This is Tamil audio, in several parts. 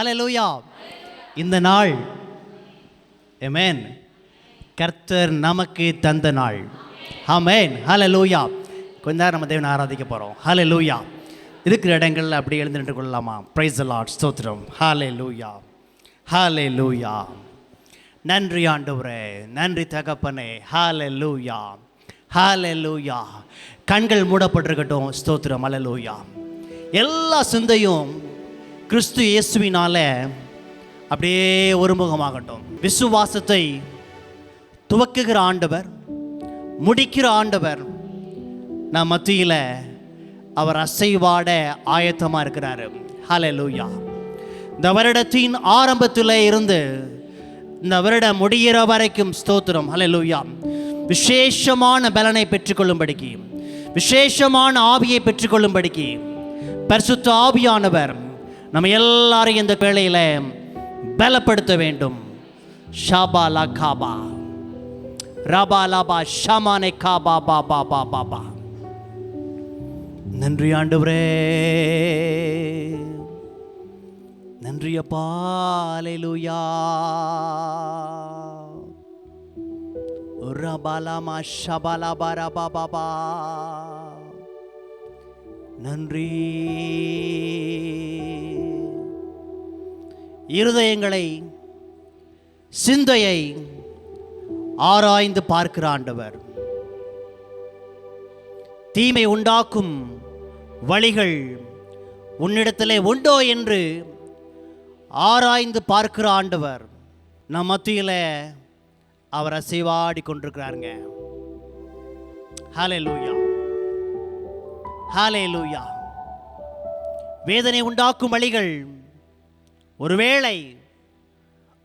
ஹல்லேலூயா. இந்த நாள் ஆமென் கர்த்தர் நமக்கு தந்த நாள். ஆமென் ஹல்லேலூயா. கொஞ்ச நேரம் நம்ம தேவனை ஆராதிக்க போகிறோம். ஹல்லேலூயா. இருக்கிற இடங்கள்ல அப்படி எழுந்து நின்று கொள்ளலாமா? Praise the Lord. ஸ்தோத்திரம். ஹல்லேலூயா ஹல்லேலூயா. நன்றி ஆண்டவரே, நன்றி தகப்பனே. ஹல்லேலூயா ஹல்லேலூயா. கண்கள் மூடப்பட்டிருக்கட்டும். ஸ்தோத்திரம். ஹல்லேலூயா. எல்லா சிந்தையும் கிறிஸ்து இயேசுவினால அப்படியே ஒருமுகமாகட்டும். விசுவாசத்தை துவக்குகிற ஆண்டவர், முடிக்கிற ஆண்டவர் நம் மத்தியில் அவர் அசைவாட ஆயத்தமாக இருக்கிறாரு. ஹல்லேலூயா. இந்த வருடத்தின் ஆரம்பத்தில் இருந்து இந்த வருடம் முடிகிற வரைக்கும் ஸ்தோத்திரம். ஹல்லேலூயா. விசேஷமான பலனை பெற்றுக்கொள்ளும்படிக்கு, விசேஷமான ஆவியை பெற்றுக்கொள்ளும்படிக்கு பரிசுத்த ஆவியானவர் நம்ம எல்லாரையும் இந்த வேளையில பலப்படுத்த வேண்டும். ஷாபா லா காபா ரபா லாபா ஷமானே காபா பாபா பாபா பா. நன்றி ஆண்டவரே, நன்றி அப்பா. ஹல்லேலூயா. ரபாலாமா ஷபாலாபா ரபா பாபா. நன்றி. இருதயங்களை, சிந்தையை ஆராய்ந்து பார்க்கிற ஆண்டவர், தீமை உண்டாக்கும் வழிகள் உன்னிடத்திலே உண்டோ என்று ஆராய்ந்து பார்க்கிற ஆண்டவர் நம் மத்தியில் அவர் அசைவாடி கொண்டிருக்கிறாருங்க. ஹல்லேலூயா ஹல்லேலூயா. வேதனை உண்டாக்கும் வழிகள் ஒருவேளை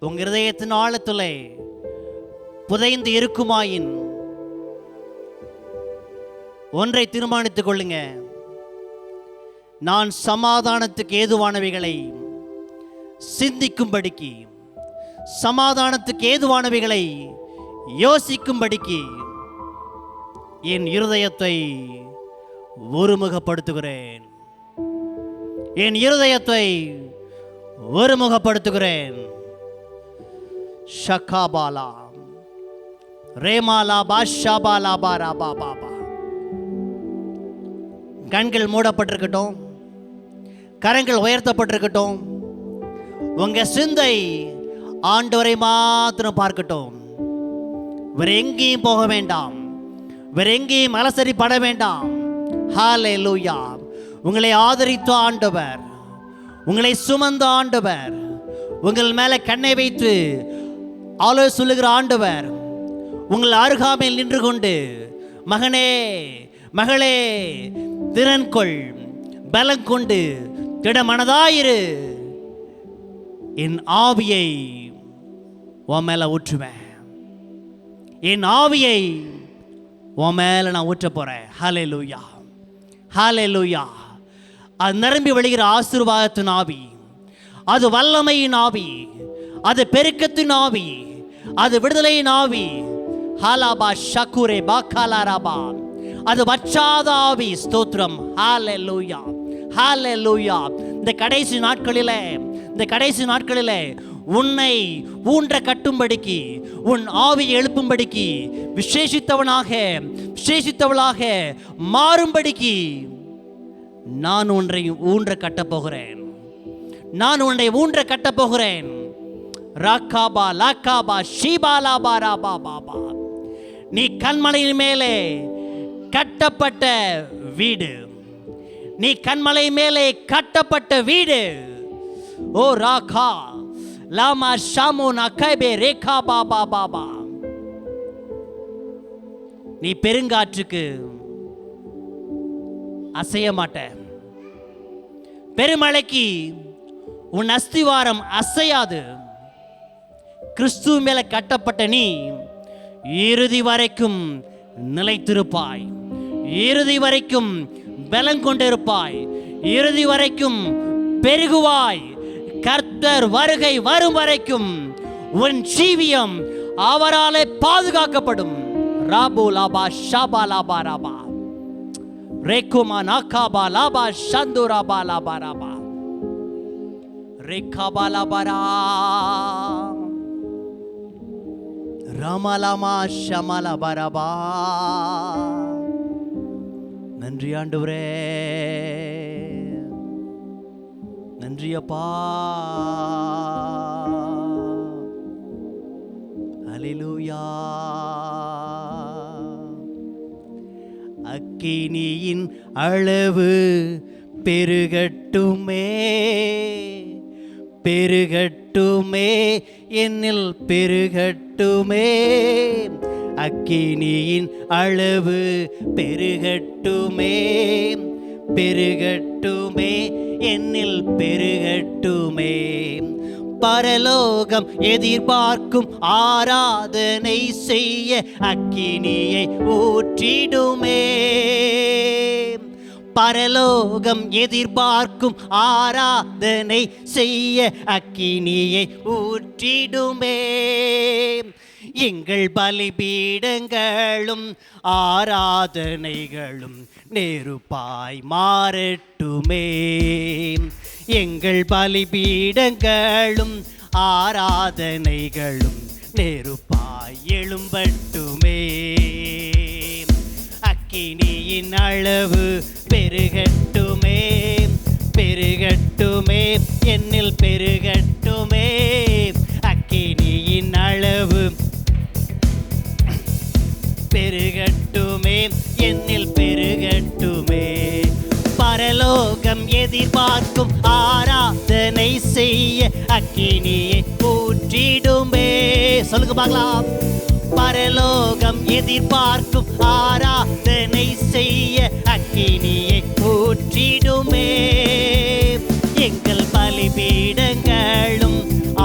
உங்க இருதயத்தின் ஆழத்தில் புதைந்து இருக்குமாயின் ஒன்றை தீர்மானித்துக் கொள்ளுங்க. நான் சமாதானத்துக்கு ஏதுவானவைகளை சிந்திக்கும்படிக்கு, சமாதானத்துக்கு ஏதுவானவைகளை யோசிக்கும்படிக்கு என் இருதயத்தை ஒருமுகப்படுத்துகிறேன். என் இருதயத்தை ஒருமுகப்படுத்துகிறேன். ஷகாபாலா ரேமாலா பாஷாபாலா பாரா பாபா. கண்கள் மூடப்பட்டிருக்கட்டும், கரங்கள் உயர்த்தப்பட்டிருக்கட்டும். உங்க சிந்தை ஆண்டவரை மாத்திரம் பார்க்கட்டும். வேற எங்கேயும் போக வேண்டாம், வேற எங்கேயும் அலசரி பட வேண்டாம். ஹல்லேலூயா. உங்களை ஆதரித்த ஆண்டவர், உங்களை சுமந்த ஆண்டவர், உங்கள் மேல கண்ணை வைத்து ஆலோசனை சொல்லுகிற ஆண்டவர் உங்கள் அருகாமையில் நின்று கொண்டு, மகனே மகளே திறன் கொள், பலம் கொண்டு திடமனதாயிரு, என் ஆவியை உன் மேல ஊற்றுவேன், என் ஆவியை உன் மேல நான் ஊற்ற போறேன். ஹல்லேலூயா ஹல்லேலூயா. அது நிரம்பி வழிகிற ஆசீர்வாதத்தின் ஆவி, அது வல்லமையின் ஆவி, அது பெருக்கத்தின் ஆவி, அது விடுதலையின் ஆவி. ஹாலாபா ஷகுரே பாகாலாராபா. அது வற்றாத ஆவி. ஸ்தோத்திரம். ஹல்லேலூயா ஹல்லேலூயா. இந்த கடைசி நாட்களிலே உன்னை ஊன்ற கட்டும்படிக்கு, உன் ஆவியை எழுப்பும்படிக்கு, விசேஷித்தவளாக மாறும்படிக்கு நான் உன்னை ஊன்ற கட்டப் போகிறேன். நான் உன்னை ஊன்ற கட்டப் போகிறேன். ராக்காபா லாக்காபா ஷீபாலாபா ராபா பாபா. நீ கண்மலையின் மேலே கட்டப்பட்ட வீடு, நீ கண்மலை மேலே கட்டப்பட்ட வீடு. ஓ ராகா லாமா ஷாமோ நகைபே ரேகா பாபா பாபா. நீ பெருங்காற்றுக்கு அசைய மாட்ட, பெருமழைக்கு உன் அஸ்திவாரம் அசையாது. கிறிஸ்து மேல கட்டப்பட்ட நீ இறுதி வரைக்கும் நிலைத்திருப்பாய், இறுதி வரைக்கும் பலம் கொண்டிருப்பாய், இறுதி வரைக்கும் பெருகுவாய். கர்த்தர் வருகை வரும் வரைக்கும் உன் ஜீவியம் அவராலே பாதுகாக்கப்படும். ராபு லாபா ஷாபா லாபா ராபா ரேகுமா நாகாபா லாபா ஷந்து ராபா லாபா ராபா ரெக்கபலபரா ரமலமா ஷமலபரபா. நன்றி ஆண்டவரே, நன்றி அப்பா. அல்லேலூயா. அக்கினியின் அளவு பெருகட்டுமே, பெருகட்டுமே, என்னில் பெருகட்டுமே. அக்கினியின் அளவு பெருகட்டுமே, பெருகட்டுமே, என்னில் பெருகட்டுமே. பரலோகம் எதிர்பார்க்கும் ஆராதனை செய்ய அக்கினியை ஊற்றிடுமே. பரலோகம் எதிர்பார்க்கும் ஆராதனை செய்ய அக்கினியை ஊற்றிடுமே. எங்கள் பலிபீடங்களும் ஆராதனைகளும் நெருப்பாய் மாறட்டுமே. எங்கள் பலிபீடங்களும் ஆராதனைகளும் நெருப்பாய் எழும்பட்டுமே. அக்கினியின் அளவு பெருகட்டுமே, பெருகட்டுமே, என்னில் பெருகட்டுமே. அக்கினியின் அளவு பெருகட்டுமே, என்னில் பெருகட்டுமே. பரலோகம் எதிர்பார்க்கும் ஆராதனை செய்ய அக்கினியை ஊற்றிடுமே. சொல்லுங்க பார்க்கலாம். பரலோகம் எதிர்பார்க்கும் ஆராதனை செய்ய அக்கினியை ஊற்றிடுமே. எங்கள் பலிபீடங்களும்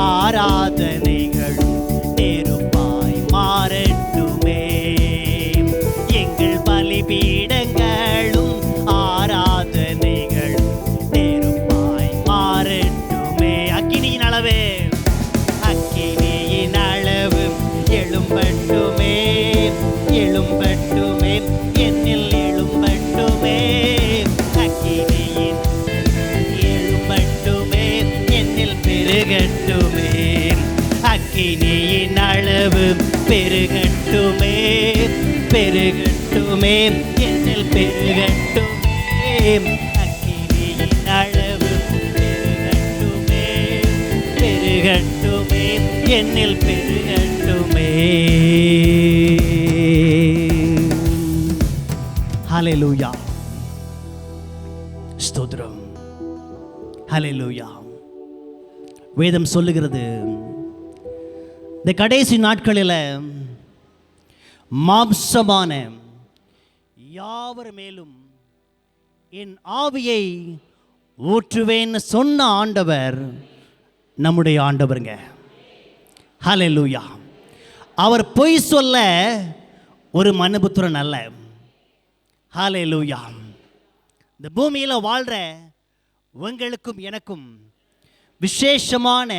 ஆராதனைகளும் நெருப்பாய் மாறட்டுமே. எங்கள் பலிபீடங்களும் ஆராதனைகள் நெருப்பாய் மாறட்டுமே. அக்கினியின் அளவு, அக்கினியின் அளவு எழும்பட்டுமே, எழும்பட்டுமே, என்னில் எழும்பட்டுமே. அக்கினியின் எழும்பட்டுமே, என்னில் பெருகட்டுமே. அக்கினியின் அளவு பெருகட்டுமே, பெருகட்டுமே, என்னில் பெருகட்டுமே. அக்கினியின் அளவு பெருகட்டுமே, பெருகட்டுமே, என்னில் பெருகட்டுமே. ஹல்லேலூயா. ஸ்தோத்திரம். ஹல்லேலூயா. வேதம் சொல்லுகிறது, இந்த கடைசி நாட்களில் மாம்சமான யாவர் மேலும் என் ஆவியை ஊற்றுவேன்னு சொன்ன ஆண்டவர் நம்முடைய ஆண்டவருங்க. ஹல்லேலூயா. அவர் பொய் சொல்ல ஒரு மனுபுத்திரன் அல்ல. ஹல்லேலூயா. இந்த பூமியில் வாழ்கிற உங்களுக்கும் எனக்கும் விசேஷமான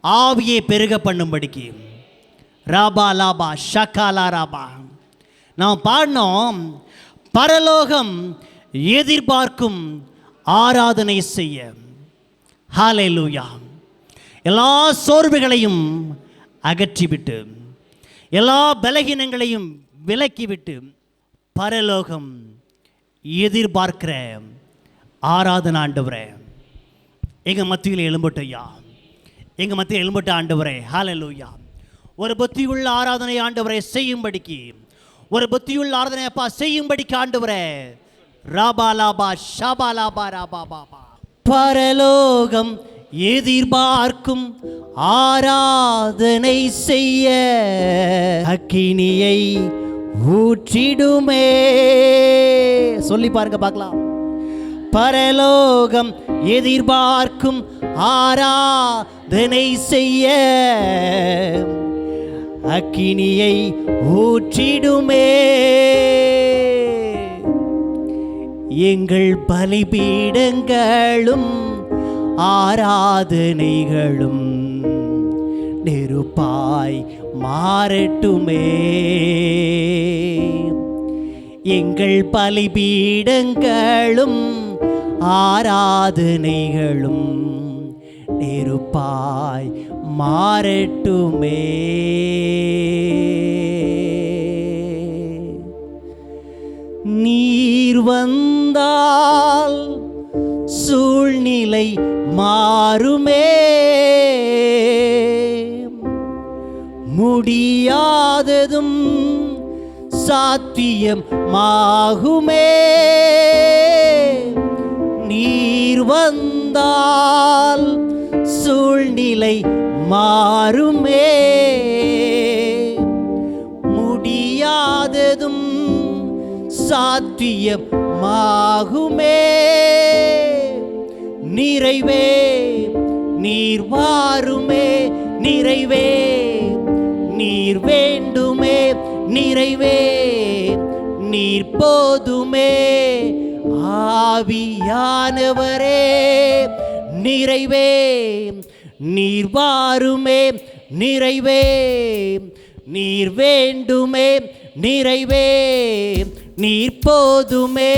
ஆவியை பெருக பண்ணும்படிக்கு ராபா லாபா ஷகாலா ராபா நாம் பாடினோம். பரலோகம் எதிர்பார்க்கும் ஆராதனை செய்ய. ஹல்லேலூயா. எல்லா சோர்வுகளையும் அகற்றிவிட்டு, எல்லா பலகீனங்களையும் விலக்கிவிட்டு, பரலோகம் எதிர்பார்க்கிற ஆராதனை ஆண்டவரே எங்கள் மத்தியில் எழும்பட்டு ஐயா, எங்கள் மத்தியில் எழும்பட்டு ஆண்டவரே. ஹல்லேலூயா. ஒரு புத்தியுள்ள ஆராதனை ஆண்டவரை செய்யும்படிக்கு, ஒரு புத்தியுள்ள ஆராதனை அப்பா செய்யும்படிக்கு ஆண்டவரே. ராபா லாபா ஷபா லாபா ராபா பாபா. பரலோகம் எதிர்பார்க்கும் ஆராதனை செய்ய அக்கினியை ஊற்றிடுமே. சொல்லி பாருங்க பார்க்கலாம். பரலோகம் எதிர்பார்க்கும் ஆராதனை செய்ய அக்கினியை ஊற்றிடுமே. எங்கள் பலிபீடங்களும் ஆராதனைகளும் நெருப்பாய் மாறட்டுமே. எங்கள் பலிபீடங்களும் ஆராதனைகளும் நெருப்பாய் மாறட்டுமே. நீர் வந்தால் சூழ்நிலை மாறுமே, முடியாததும் சாத்தியமாகுமே. நீர் வந்தால் சூழ்நிலை மாறுமே, முடியாததும் சாத்தியமாகுமே. நிறைவே நீர் வாருமே, நிறைவே நீர் வேண்டுமே, நிறைவே நீர் போதுமே. ஆவியானவரே நிறைவே நீர் வாருமே, நிறைவே நீர் வேண்டுமே, நிறைவே நீர் போதுமே.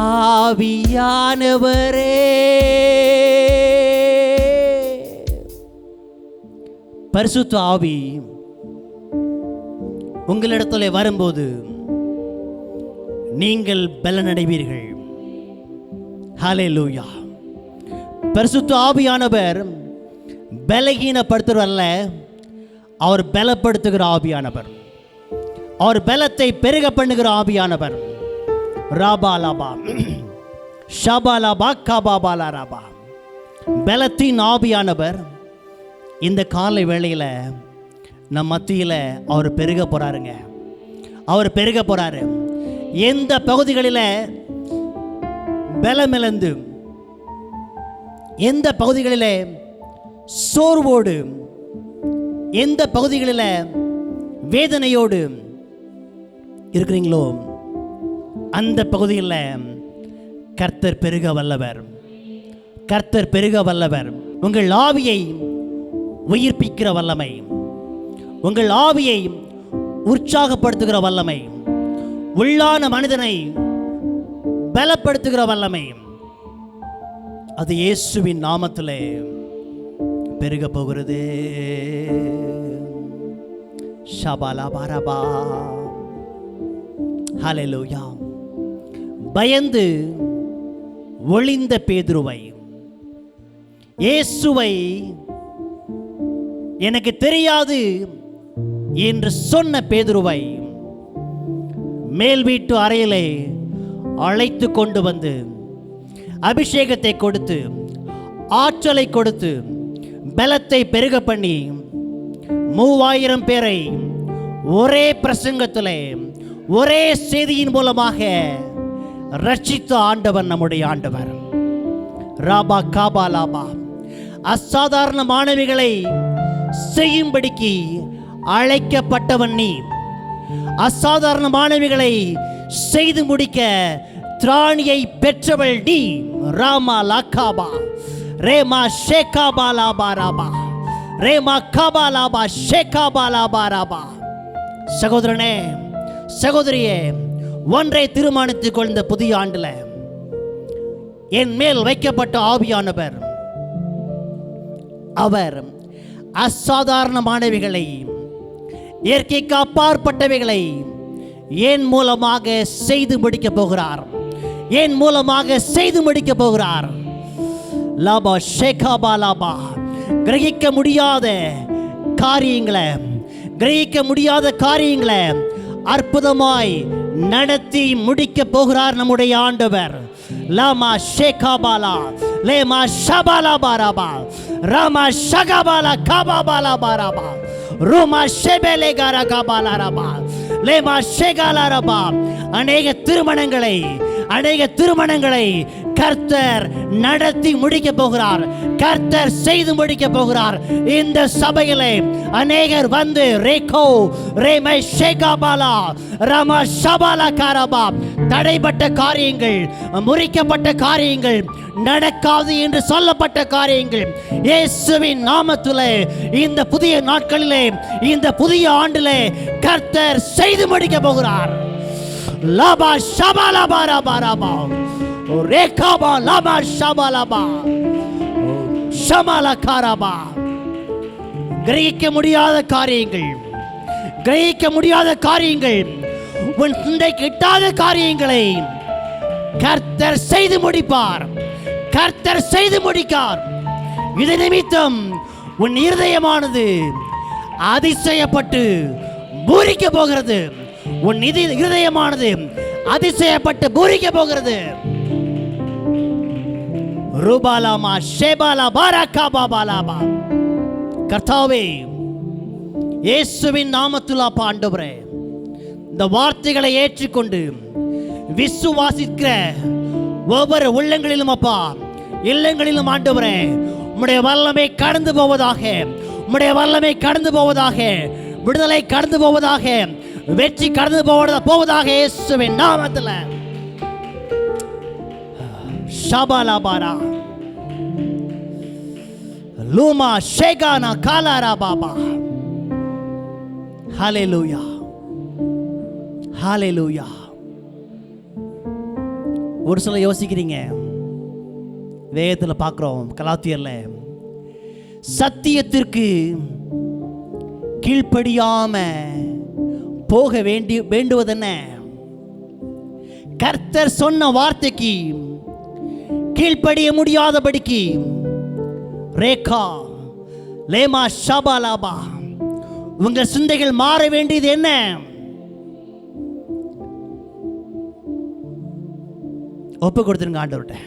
ஆவியானவரே பரிசுத்த ஆவி உங்களிடத்திலே வரும்போது நீங்கள் பலனடைவீர்கள். ஹல்லேலூயா. பரிசுத்த ஆவியானவர் பலகீனப்படுத்துவர் அல்ல, அவர் பலப்படுத்துகிற ஆவியானவர். அவர் பலத்தை பெருக பண்ணுகிற ஆவியானவர். ராபாலாபா ஷபாலாபா காபாபாலாராபா. பலத்தின் ஆவியானவர் இந்த காலை வேளையில் நம் மத்தியில் அவர் பெருக போறாருங்க. அவர் பெருக போறாரு. எந்த பகுதிகளில் பலமிழந்து, எந்த பகுதிகளில் சோர்வோடு, எந்த பகுதிகளில் வேதனையோடு இருக்கிறீங்களோ அந்த பகுதியில் கர்த்தர் பெருக வல்லவர். கர்த்தர் பெருக வல்லவர். உங்கள் ஆவியை உயிர்ப்பிக்கிற வல்லமை, உங்கள் ஆவியை உற்சாகப்படுத்துகிற வல்லமை, உள்ளான மனிதனை பலப்படுத்துகிற வல்லமை, அது இயேசுவின் நாமத்திலே பெருக போகிறது. ஷபாலா பாரபா. ஹல்லேலூயா. பயந்து ஒளிந்த பேதுருவை, இயேசுவை எனக்கு தெரியாது என்று சொன்ன பேதுருவை மேல் வீட்டு அறையிலே அழைத்து கொண்டு வந்து அபிஷேகத்தை கொடுத்து, ஆற்றலை கொடுத்து, பலத்தை பெருக பண்ணி 3000 பேரை ஒரே பிரசங்கத்திலே, ஒரே செய்தியின் மூலமாக ரட்சித்த ஆண்டவர் நம்முடைய ஆண்டவர். ராபா காபாலாபா. அசாதாரணமானவைகளை செய்யும்படிக்கு அழைக்கப்பட்டவன் நீ. அசாதாரணமானவைகளை செய்து முடிக்க திராணியை பெற்றவள் நீ. ராமா லாக்காபா ரேமா ஷேகாபாலாபா ராபா ரேமா காபாலாபா ஷேகாபாலாபா ராபா. சகோதரனே, சகோதரியே, ஒன்றை தீர்மானித்துக் கொண்ட புதிய ஆண்டுல என் மேல் வைக்கப்பட்ட ஆவியானவர், அவர் அசாதாரணமானவைகளை, இயற்கைக்கு அப்பாற்பட்டவைகளை என் மூலமாக செய்து முடிக்க போகிறார். என் மூலமாக செய்து முடிக்க போகிறார். லாபா ஷேகாபா லாபா. கிரகிக்க முடியாத காரியங்களை, கிரகிக்க முடியாத காரியங்களை அற்புதமாய் நடத்தி முடிக்க போகிறார் நம்முடைய ஆண்டவர். லாமா ஷேகாபாலா லேமா ஷபாலா பாராபா ராமா ஷகாபாலா காபாபாலா பாராபா ரோமா ஷெபேலே காரா காபாலா ராபா லேமா ஷேகாலா ராபா. அநேக திருமணங்களை கர்த்தர் நடத்தி முடிக்க போகிறார். கர்த்தர் செய்து முடிக்க போகிறார். இந்த சபையிலே அநேகர் வந்து ரேகோ ரேமை ஷேகாபாலா ராமா ஷபாலா காராபா, தடைப்பட்ட காரியங்கள், முறிக்கப்பட்ட காரியங்கள், நடக்காது என்று சொல்லப்பட்ட காரியங்கள் இயேசுவின் நாமத்திலே இந்த புதிய நாட்களிலே, இந்த புதிய ஆண்டிலே கர்த்தர் செய்து முடிக்க போகிறார். லாபா ஷபாலா பாரா பாராபா ரேகாபா லாபா ஷபாலாபா ஷமாலா காராபா. கிரகிக்க முடியாத காரியங்கள், கிரகிக்க முடியாத காரியங்கள், உன் சிந்தைக்கு எட்டாத காரியங்களை கர்த்தர் செய்து முடிப்பார். கர்த்தர் செய்து முடிக்கார். இது நிமித்தம் உன் இருதயமானது அதிசயப்பட்டு பூரிக்க போகிறது. உன் இருதயமானது அதிசயப்பட்டு பூரிக்க போகிறது. ரூபாலாமா ஷேபாலா பாராக்கா பாபாலாபா. கர்த்தாவே, இயேசுவின் நாமத்தில் அப்பா ஆண்டவரே, இந்த வார்த்தைகளை ஏற்றுக்கொண்டு விசுவாசிக்கிற ஒவ்வொரு உள்ளங்களிலும் அப்பா, இல்லங்களிலும் ஆண்டவரே, உம்முடைய வல்லமை கடந்து போவதாக, உம்முடைய வல்லமை கடந்து போவதாக, விடுதலை கடந்து போவதாக, வெற்றி கடந்து போவதாக இயேசுவின் நாமத்தில். ஷபாலாபாரா லூமா ஷேகானா காலாரா பாபா. ஹல்லேலூயா, ஹல்லேலூயா. ஒரு சில யோசிக்கிறீங்க, வேதத்தில் பார்க்குறோம், கலாத்தியர்ல சத்தியத்திற்கு கீழ்ப்படியாம போக வேண்டுவதென்ன? கர்த்தர் சொன்ன வார்த்தைக்கு கீழ்ப்படிய முடியாதபடிக்கு ரேகா லேமா ஷபாலாபா உங்கள் சிந்தைகள் மாற வேண்டியது என்ன? ஒப்பு கொடுத்துருங்க ஆண்டவர்கிட்ட.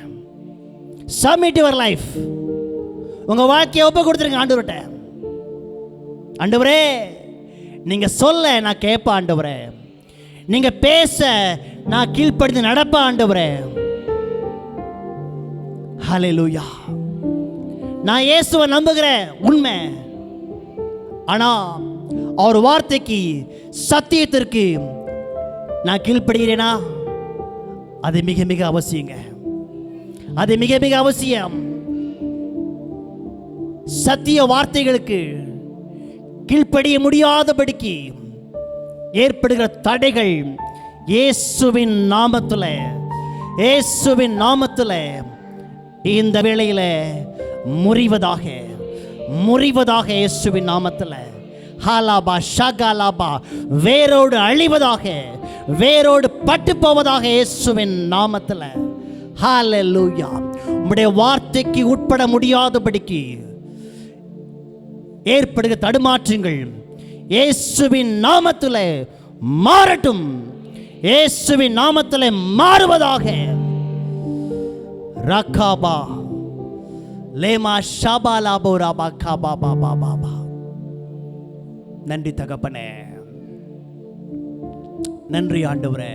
Submit your life. உங்க வாழ்க்கையை ஒப்பு கொடுத்துருங்க ஆண்டவர்கிட்ட. ஆண்டவரே, நீங்க சொல்ல நான் கேட்பேன் ஆண்டவரே, நீங்க பேச நான் கீழ்ப்படிந்து நடப்பேன் ஆண்டவரே. ஹல்லேலூயா. நான் இயேசுவை நம்புகிறேன், உண்மை. ஆனா அவர் வார்த்தைக்கு, சத்தியத்திற்கு நான் கீழ்ப்படுகிறேனா? அது மிக மிக அவசியங்க. அது மிக மிக அவசியம். சத்திய வார்த்தைகளுக்கு கீழ்ப்படிய முடியாதபடிக்கு ஏற்படுகிற தடைகள் இயேசுவின் நாமத்தில், இயேசுவின் நாமத்தில் இந்த வேளையில முறிவதாக, முறிவதாக இயேசுவின் நாமத்தில். ஹாலாபா ஷகாலாபா வேரோடு அழிவதாக, வேரோடு பட்டு போவதாக இயேசுவின் நாமத்தில். ஹல்லேலூயா. உம்முடைய வார்த்தைக்கு உட்பட முடியாதபடிக்கு ஏற்படுகிற தடுமாற்றங்கள் இயேசுவின் நாமத்தில் மாறட்டும். இயேசுவின் நாமத்தில் மாறுவதாக. ரகாபா லேமா ஷபாலாபோ ராபா காபா பாபா பாபா. நன்றி தகப்பனே, நன்றி ஆண்டவரே.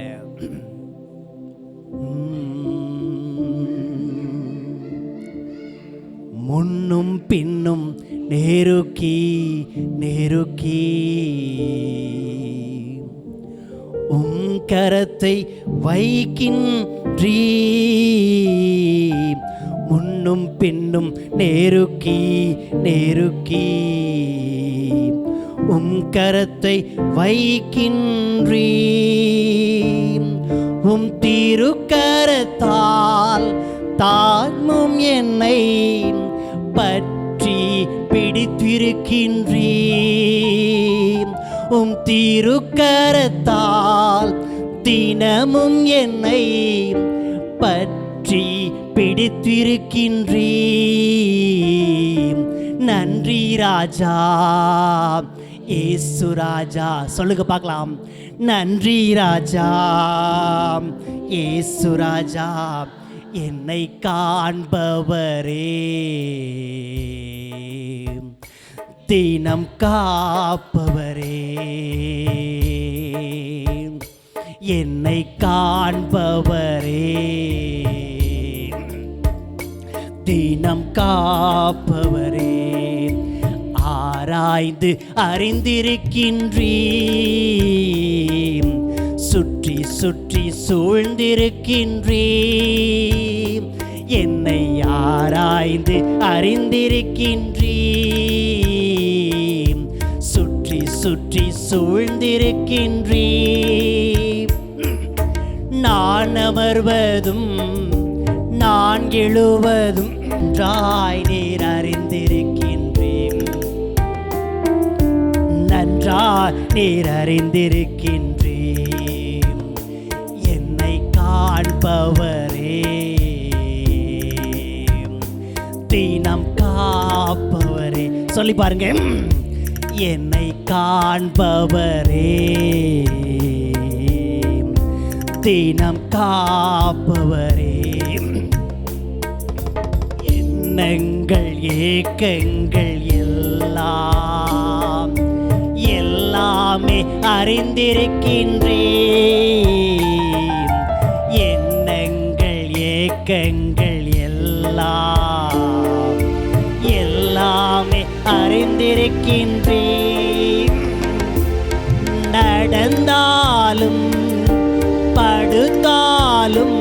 முன்னும் பின்னும் நேருக்கி நேருக்கி கரத்தை வைக்கின்றீ. முன்னும் பின்னும் நேருக்கி நேருக்கி கரத்தை வைக்கின்றீ. திருக்கரத்தால் தாழ்மும் என்னை பற்றி பிடித்திருக்கின்றீ. திருக்கரத்தால் தினமும் என்னை பற்றி பிடித்திருக்கின்றீ. நன்றி ராஜா, இயேசு ராஜா. சொல்லுங்க பார்க்கலாம். நன்றி ராஜா, இயேசு ராஜா, என்னை காண்பவரே, தினம் காப்பவரே, என்னை காண்பவரே, தினம் காப்பவரே. ஆராய்ந்து அறிந்திருக்கின்றீ, சுற்றி சுற்றி சூழ்ந்திருக்கின்றீ. என்னை ஆராய்ந்து அறிந்திருக்கின்றீ, சுற்றி சுற்றி சூழ்ந்திருக்கின்றீ. நான் அமர்வதும் நான் எழுவதும் நீர் அறிந்து அறிந்திருக்கின்றேன். நன்றாய் நீர் அறிந்திருக்கின்றேன். என்னை காண்பவரே, தினம் காப்பவரே. சொல்லி பாருங்க. என்னை காண்பவரே, தினம் காப்பவரே. எண்ணங்கள் ஏக்கங்கள் எல்லாம் எல்லாமே அறிந்திருக்கின்றேன். எண்ணங்கள் ஏக்கங்கள் எல்லாம் எல்லாமே அறிந்திருக்கின்றேன். நடந்தாலும் படுத்தாலும்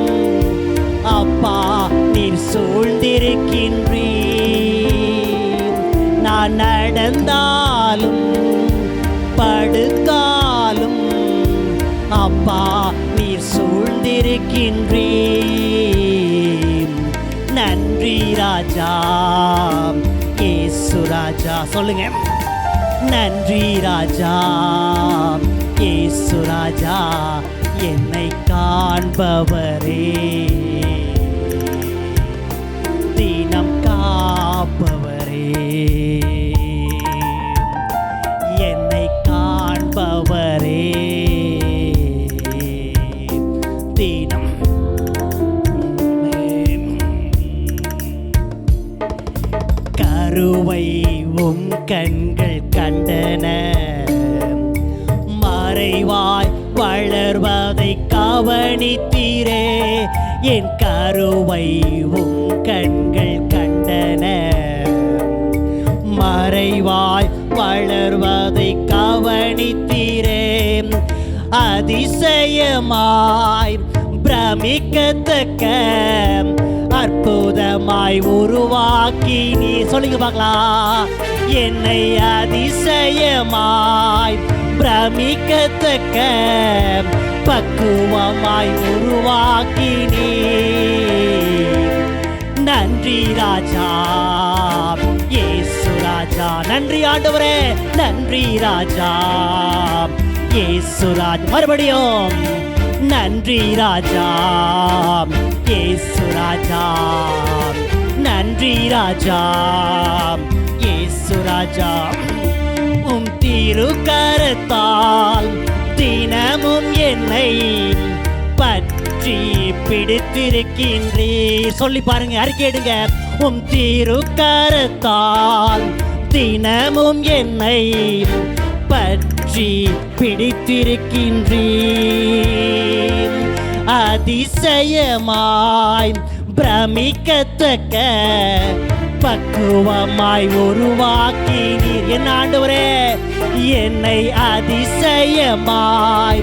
அப்பா நீர் சூழ்ந்திருக்கின்றீர். நான் நடந்தாலும் படுத்தாலும் அப்பா நீர் சூழ்ந்திருக்கின்றீர். நன்றி ராஜா, இயேசு ராஜா. சொல்லுங்க. நன்றி ராஜா, இயேசு ராஜா. என்னை காண்பவரே, தினம் காப்பவரே. என்னை காண்பவரே, தினம். கருவை உம் கண்கள் கண்டன, மறைவாய் வளர்வதை கவனித்தீரே. என் கருவை உம் கண்கள் கண்டன, மறைவாய் வளர்வதை கவனித்தீரே. அதிசயமாய் பிரமிக்கத்தக்க அற்புதமாய் உருவாக்கி நீ. சொல்லுங்க பார்க்கலாம். என்னை அதிசயமாய் பிரமிக்கத்தக்க பக்குவமாய் உருவாக்கி நீ. நன்றி ராஜா, இயேசு ராஜா. நன்றி ஆண்டவரே, நன்றி ராஜா, இயேசு ராஜா. மறுபடியும் நன்றி ராஜா, இயேசு ராஜா. நன்றி ராஜா, இயேசு ராஜா. உம் திருக்கரத்தால் தினமும் என்னை பற்றி பிடித்திருக்கின்றீர். சொல்லி பாருங்க, அறிக்கையிடுங்க. உம் திருக்கரத்தால் தினமும் என்னை பற்றி பிடித்திருக்கின்றீர். அதிசயமாய் பிரமிக்கத்தக்க பக்குவமாய் உருவாக்கி நீர். என் ஆண்டவரே, என்னை அதிசயமாய்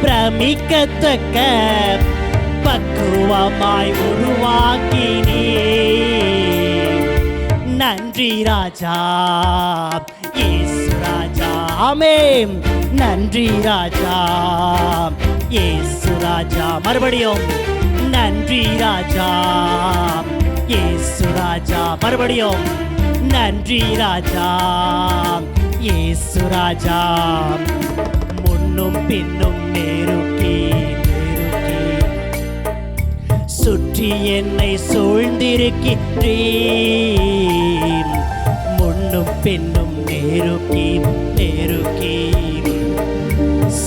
பிரமிக்கத்தக்க பக்குவமாய் உருவாக்கி நீர். நன்றி ராஜா, இயேசு ராஜா. ஆமென். நன்றி ராஜா, இயேசு ராஜா. மறுபடியும் நன்றி ராஜா, இயேசு ராஜா. மறுபடியும் நன்றி ராஜா, இயேசு ராஜா. முன்னும் பின்னும் நெருக்கி நெருக்கி சுற்றி என்னை சூழ்ந்திருக்கின்றீர். முன்னும் பின்னும் நெருக்கி நெருக்கி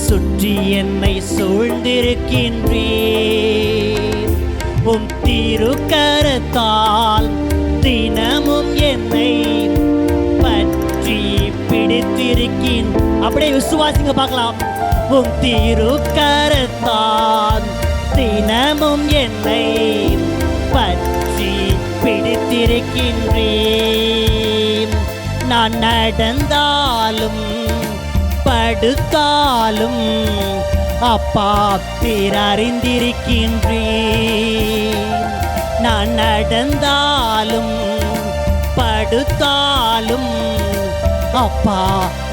சுற்றி என்னை சூழ்ந்திருக்கின்றீர். உம் திருக்கரத்தால் தினமும் என்னை பற்றி பிடித்திருக்கின். அப்படியே விசுவாசிங்க பார்க்கலாம். உம் திருக்கரத்தால் தினமும் என்னை பற்றி பிடித்திருக்கின்றேன். நான் நடந்தாலும் படுத்தாலும் அப்பா நீர் அறிந்திருக்கின்றேன். நான் நடந்தாலும் படுத்தாலும் அப்பா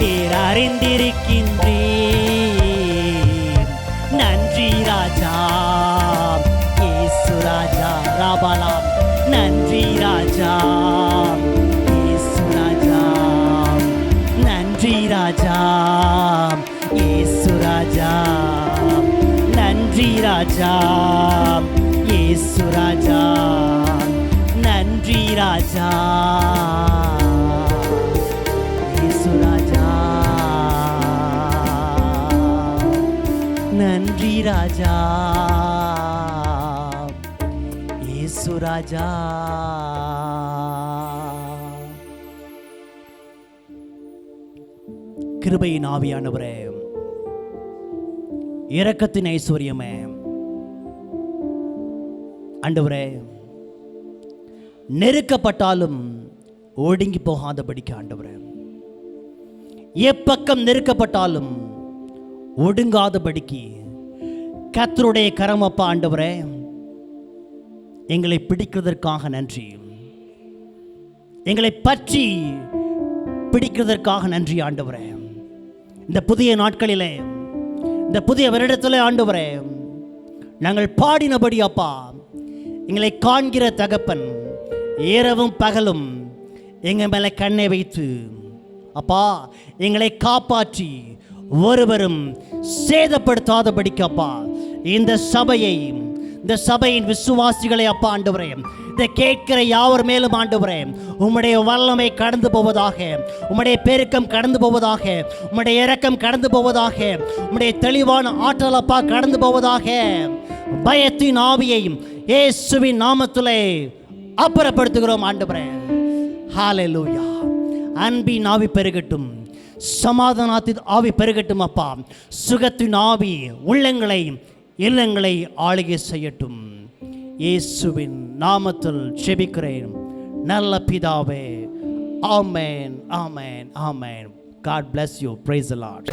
நீர் அறிந்திருக்கின்றேன். நன்றி ராஜா, இயேசு ராஜா. ராபாலாம். நன்றி ராஜா, நன்றி ராஜா இயேசு ராஜா, நன்றி ராஜா இயேசு ராஜா, நன்றி ராஜா இயேசு ராஜா. கிருபையின் ஆவியானவரே, இரக்கத்தின் ஐஸ்வர்யமே ஆண்டவரே, நெருக்கப்பட்டாலும் ஒடுங்கி போகாதபடிக்கு ஆண்டவரே, எப்பக்கம் நெருக்கப்பட்டாலும் ஒடுங்காதபடிக்கு கர்த்தருடைய கரமப்பா ஆண்டவரே, எங்களை பிடிக்கிறதற்காக நன்றி, எங்களை பற்றி பிடிக்கிறதற்காக நன்றி ஆண்டவரே. இந்த புதிய நாட்களிலே, இந்த புதிய வருடத்திலே ஆண்டவரே, நாங்கள் பாடினபடி அப்பா எங்களை காண்கிற தகப்பன் இரவும் பகலும் எங்கள் மேலே கண்ணை வைத்து அப்பா எங்களை காப்பாற்றி ஒருவரும் சேதப்படுத்தாதபடிக்கு அப்பா இந்த சபையை, இந்த சபையின் விசுவாசிகளை அப்பா ஆண்டவரே, இதை கேட்கிற யாவர் மேலும் ஆண்டவரே உம்முடைய வல்லமை கடந்து போவதாக, உம்முடைய பெருக்கம் கடந்து போவதாக, உம்முடைய இரக்கம் கடந்து போவதாக, உம்முடைய தெளிவான ஆற்றல் அப்பா கடந்து போவதாக. பயத்தின் ஆவியையும் இயேசுவின் நாமத்திலே அப்புறப்படுத்துகிறோம் ஆண்டவரே. ஹல்லேலூயா. அன்பின் ஆவி பெருகட்டும், சமாதானத்தின் ஆவி பெருகட்டும் அப்பா. சுகத்தின் ஆவி உள்ளங்களை இல்லங்களை ஆளுகை செய்யட்டும். இயேசுவின் நாமத்தில் ஜெபிக்கிறேன் நல்ல பிதாவே. ஆமென், ஆமென், ஆமென். God bless you. Praise the Lord.